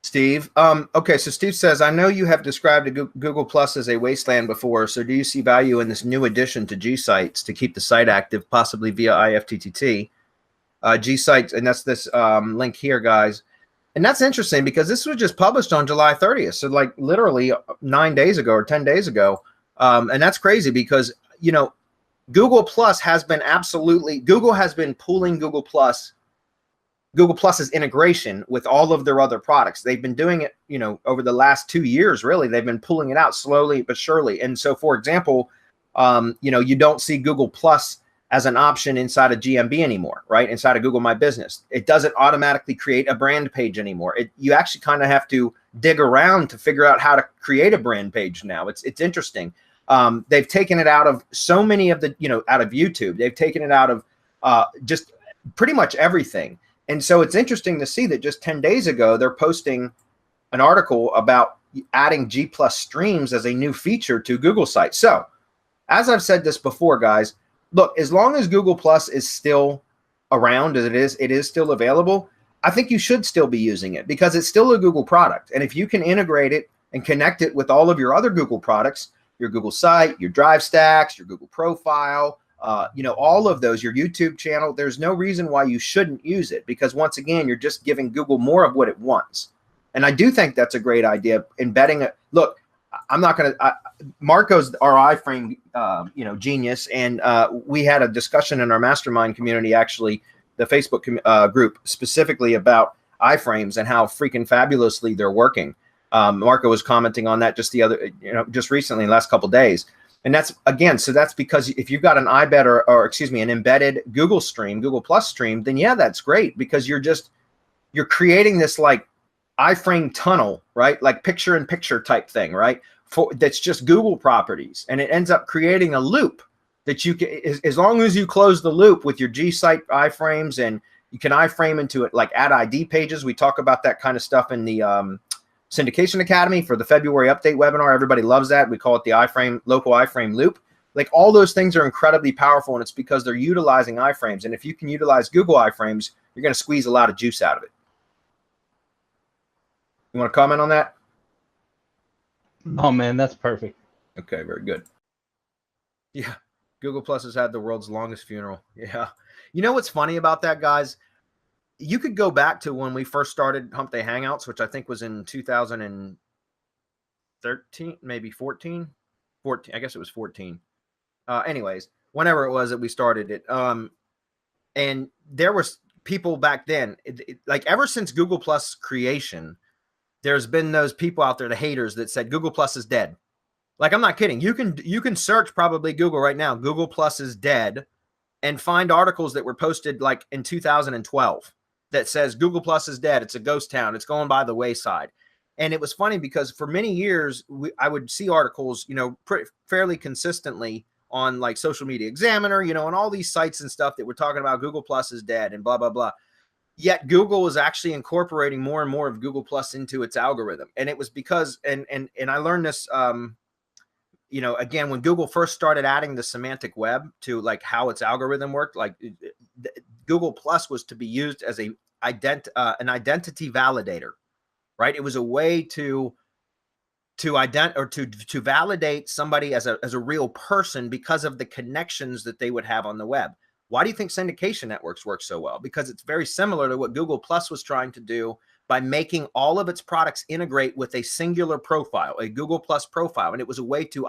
Steve. Okay, so Steve says, I know you have described Google Plus as a wasteland before, so do you see value in this new addition to GSites to keep the site active, possibly via IFTTT? GSites, and that's this link here, guys. And that's interesting because this was just published on July 30th, so like literally 9 days ago or 10 days ago. And that's crazy because, you know, Google Plus has been Google has been pooling Google Plus's integration with all of their other products. They've been doing it, you know, over the last 2 years, really. They've been pulling it out slowly but surely. And so, for example, you know, you don't see Google Plus as an option inside of GMB anymore, right? Inside of Google My Business. It doesn't automatically create a brand page anymore. You actually kind of have to dig around to figure out how to create a brand page now. It's interesting. They've taken it out of so many of the, you know, out of YouTube. They've taken it out of just pretty much everything. And so it's interesting to see that just 10 days ago, they're posting an article about adding G Plus streams as a new feature to Google Sites. So as I've said this before, guys, look, as long as Google Plus is still around, as it is still available, I think you should still be using it because it's still a Google product. And if you can integrate it and connect it with all of your other Google products, your Google site, your Drive stacks, your Google profile, you know, all of those, your YouTube channel, there's no reason why you shouldn't use it because once again, you're just giving Google more of what it wants. And I do think that's a great idea, embedding it. Look, I'm not going to, Marco's our iframe, you know, genius. And we had a discussion in our mastermind community, actually, the Facebook group specifically about iframes and how freaking fabulously they're working. Marco was commenting on that just just recently in the last couple of days. And that's, again, so that's because if you've got an iBet or excuse me, an embedded Google stream, Google Plus stream, then yeah, that's great because you're creating this like iframe tunnel, right? Like picture in picture type thing, right? That's just Google properties. And it ends up creating a loop that you can, as long as you close the loop with your GSite iframes and you can iframe into it, like add ID pages. We talk about that kind of stuff in the, Syndication Academy for the February update webinar. Everybody loves that. We call it the iframe, local iframe loop. Like all those things are incredibly powerful, and it's because they're utilizing iframes. And if you can utilize Google iframes, you're going to squeeze a lot of juice out of it. You want to comment on that? Oh man, that's perfect. Okay, very good. Yeah, Google Plus has had the world's longest funeral. Yeah. You know what's funny about that, guys? You could go back to when we first started Hump Day Hangouts, which I think was in 2013, maybe 14. I guess it was 14. Anyways, whenever it was that we started it. And there was people back then, like ever since Google Plus creation, there's been those people out there, the haters that said Google Plus is dead. Like, I'm not kidding. You can search probably Google right now, Google Plus is dead, and find articles that were posted like in 2012. That says Google Plus is dead. It's a ghost town. It's going by the wayside. And it was funny because for many years, I would see articles, you know, fairly consistently on like Social Media Examiner, you know, and all these sites and stuff that were talking about Google Plus is dead and blah, blah, blah. Yet Google was actually incorporating more and more of Google Plus into its algorithm. And it was because, and I learned this, you know, again, when Google first started adding the semantic web to like how its algorithm worked, like Google Plus was to be used as an identity validator, right? It was a way to validate somebody as a real person because of the connections that they would have on the web. Why do you think syndication networks work so well? Because it's very similar to what Google Plus was trying to do by making all of its products integrate with a singular profile, a Google Plus profile. And it was a way to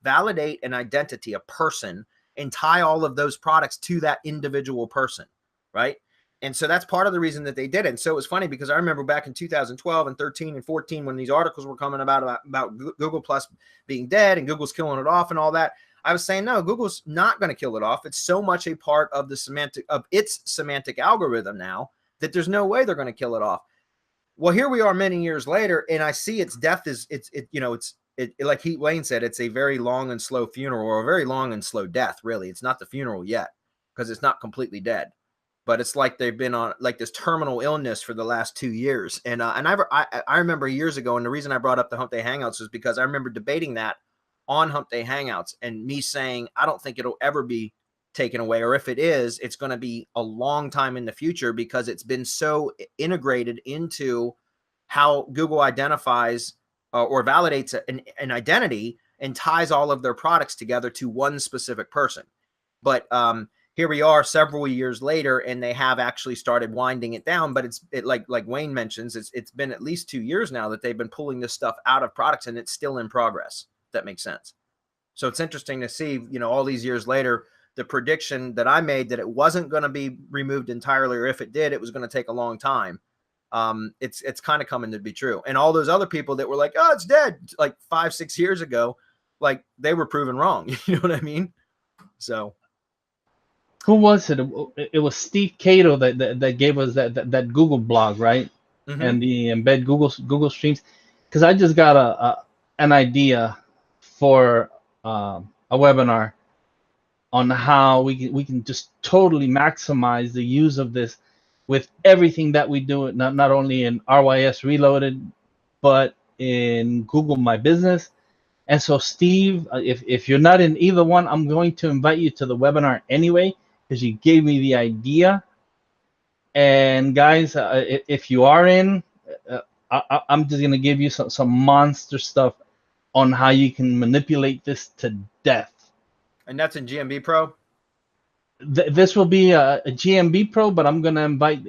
validate an identity, a person, and tie all of those products to that individual person, right? And so that's part of the reason that they did it. And so it was funny because I remember back in 2012 and 13 and 14, when these articles were coming about Google Plus being dead and Google's killing it off and all that, I was saying, no, Google's not going to kill it off. It's so much a part of its semantic algorithm now that there's no way they're going to kill it off. Well, here we are many years later, and I see its death is like Wayne said, it's a very long and slow funeral, or a very long and slow death. Really, it's not the funeral yet because it's not completely dead, but it's like they've been on like this terminal illness for the last 2 years. And I remember years ago, and the reason I brought up the Hump Day Hangouts was because I remember debating that on Hump Day Hangouts and me saying I don't think it'll ever be taken away, or if it is, it's going to be a long time in the future because it's been so integrated into how Google identifies or validates an identity and ties all of their products together to one specific person. But here we are several years later, and they have actually started winding it down. But it's like Wayne mentions, it's been at least 2 years now that they've been pulling this stuff out of products, and it's still in progress. If that makes sense. So it's interesting to see, all these years later, the prediction that I made that it wasn't going to be removed entirely, or if it did, it was going to take a long time. It's kind of coming to be true. And all those other people that were like, oh, it's dead, like 5-6 years ago, like they were proven wrong. You know what I mean? So Who was it? It was Steve Cato that gave us that Google blog, right? mm-hmm. And the embed Google Streams, because I just got an idea for a webinar on how we can just totally maximize the use of this with everything that we do, not only in RYS Reloaded, but in Google My Business. And so, Steve, if you're not in either one, I'm going to invite you to the webinar anyway, because you gave me the idea. And guys, if you are in, I'm just going to give you some monster stuff on how you can manipulate this to death. And that's in GMB Pro? This will be a GMB Pro, but I'm going to invite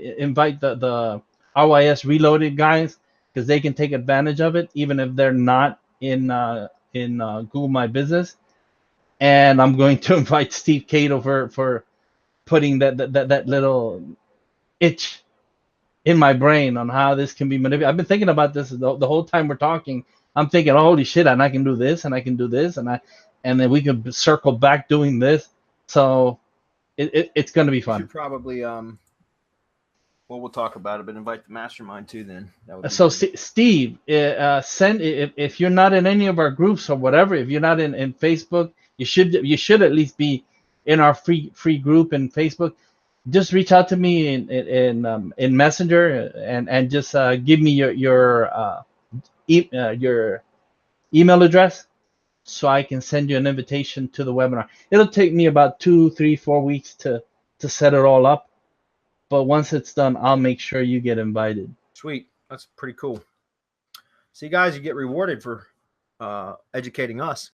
the RYS Reloaded guys, because they can take advantage of it, even if they're not in Google My Business. And I'm going to invite Steve Cato for putting that little itch in my brain on how this can be manipulated. I've been thinking about this the whole time we're talking. I'm thinking, oh, holy shit, and I can do this, and I can do this, and then we can circle back doing this. So it's going to be fun. You should probably we'll talk about it, but invite the mastermind too. Then that would be so good. Steve, send if you're not in any of our groups or whatever. If you're not in Facebook, you should at least be in our free group in Facebook. Just reach out to me in Messenger and just give me your email address, so I can send you an invitation to the webinar. It'll take me about 2, 3, 4 weeks to set it all up, but once it's done, I'll make sure you get invited. Sweet. That's pretty cool. See, guys, you get rewarded for educating us.